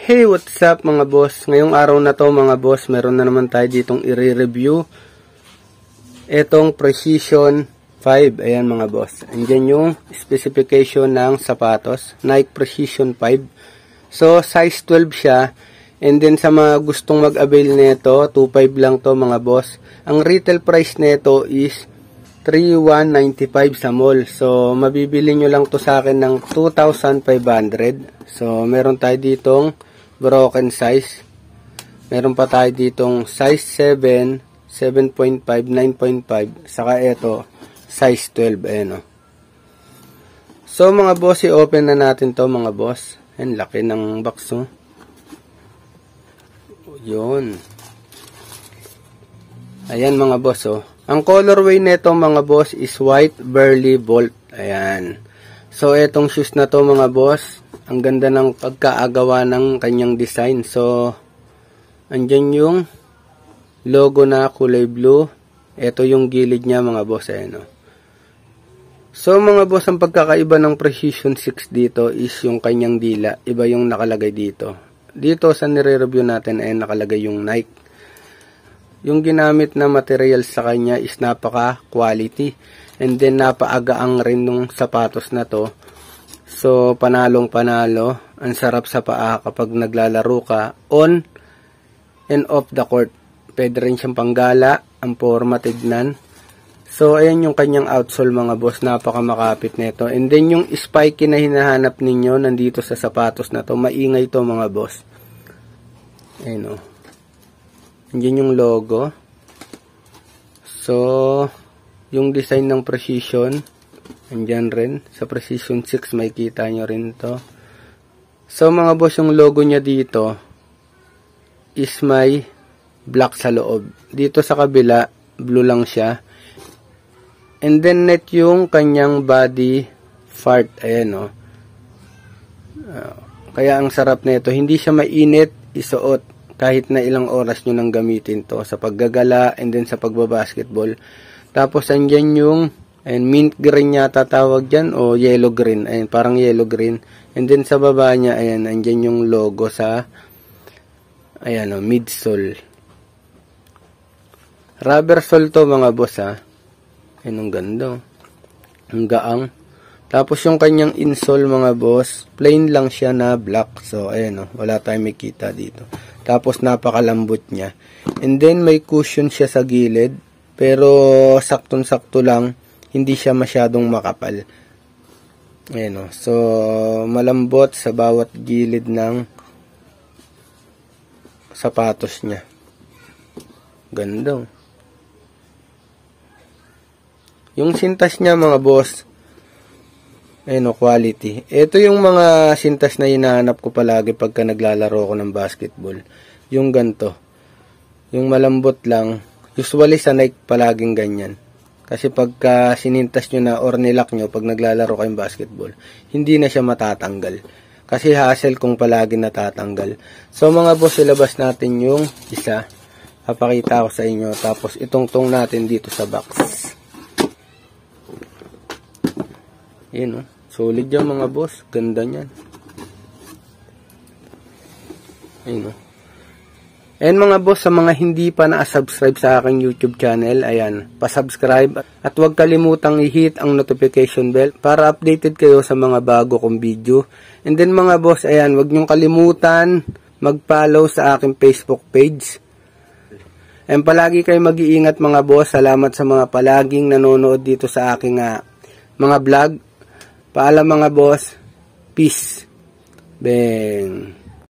Hey, what's up mga boss? Ngayong araw na to mga boss, meron na naman tayo ditong i-review. Etong Precision 5. Ayan mga boss. Andyan yung specification ng sapatos. Nike Precision 5. So, size 12 siya. And then sa mga gustong mag-avail nito, 2.5 lang to mga boss. Ang retail price nito is 3,195 sa mall. So, mabibili nyo lang to sa akin ng 2,500. So, meron tayo ditong broken size. Meron pa tayo ditong size 7, 7.5, 9.5. Saka ito, size 12. Ayan o. So, mga boss, i-open na natin to mga boss. Ayan, laki ng box o. Yun. Ayan mga boss o. Ang colorway nito mga boss is white Burley Bolt. Ayan. So, etong shoes na to mga boss, ang ganda ng pagkaagawa ng kanyang design. So, andyan yung logo na kulay blue. Ito yung gilid niya mga boss. Ayan o. So, mga boss, ang pagkakaiba ng Precision 6 dito is yung kanyang dila. Iba yung nakalagay dito. Dito sa nire-review natin ay nakalagay yung Nike. Yung ginamit na material sa kanya is napaka-quality. And then, napaagaang rin nung sapatos na to. So, panalong-panalo. Ang sarap sa paa kapag naglalaro ka on and off the court. Pwede rin siyang panggala. Ang forma tignan. So, ayan yung kanyang outsole mga boss. Napaka-makapit nito. And then, yung spiky na hinahanap ninyo nandito sa sapatos na to. Maingay to mga boss. Ayan o. Diyan yung logo. So, yung design ng Precision, andyan rin. Sa Precision 6, may kita nyo rin to. So, mga boss, yung logo niya dito is may black sa loob. Dito sa kabila, blue lang siya. And then, net yung kanyang body part. Ayan, o. Kaya, ang sarap nito. Hindi siya mainit, isuot. Kahit na ilang oras nyo nang gamitin to sa paggagala and then sa pagbabasketball. Tapos andyan yung mint green yata tawag dyan o yellow green. Ayan, parang yellow green. And then sa baba niya, ayan, andyan yung logo sa ayan o, midsole. Rubber sole to mga boss ha. Ayan, ang ganda. Ang gaang. Tapos yung kanyang insole mga boss, plain lang siya na black. So ayan o, wala tayong makita dito. Tapos napakalambot niya. And then may cushion siya sa gilid. Pero saktong-sakto lang. Hindi siya masyadong makapal. Ayan o. So malambot sa bawat gilid ng sapatos niya. Ganda o. Yung sintas niya mga boss, ayan o, quality. Ito yung mga sintas na hinahanap ko palagi pagka naglalaro ko ng basketball. Yung ganto. Yung malambot lang. Usually sa Nike palaging ganyan. Kasi pagka sinintas nyo na or nilak nyo pag naglalaro kayong basketball, hindi na siya matatanggal. Kasi hassle kung palagi natatanggal. So mga boss, ilabas natin yung isa. Papakita ko sa inyo. Tapos itungtong natin dito sa box. Ayan o. Solid yan mga boss. Ganda niyan. Ayan o. And mga boss, sa mga hindi pa na-subscribe sa aking YouTube channel, ayan, pa-subscribe. At huwag kalimutang i-hit ang notification bell para updated kayo sa mga bago kong video. And then mga boss, ayan, huwag niyong kalimutan mag-follow sa aking Facebook page. And palagi kayo mag-iingat mga boss. Salamat sa mga palaging nanonood dito sa aking mga vlog. Paalam mga boss. Peace. Bang.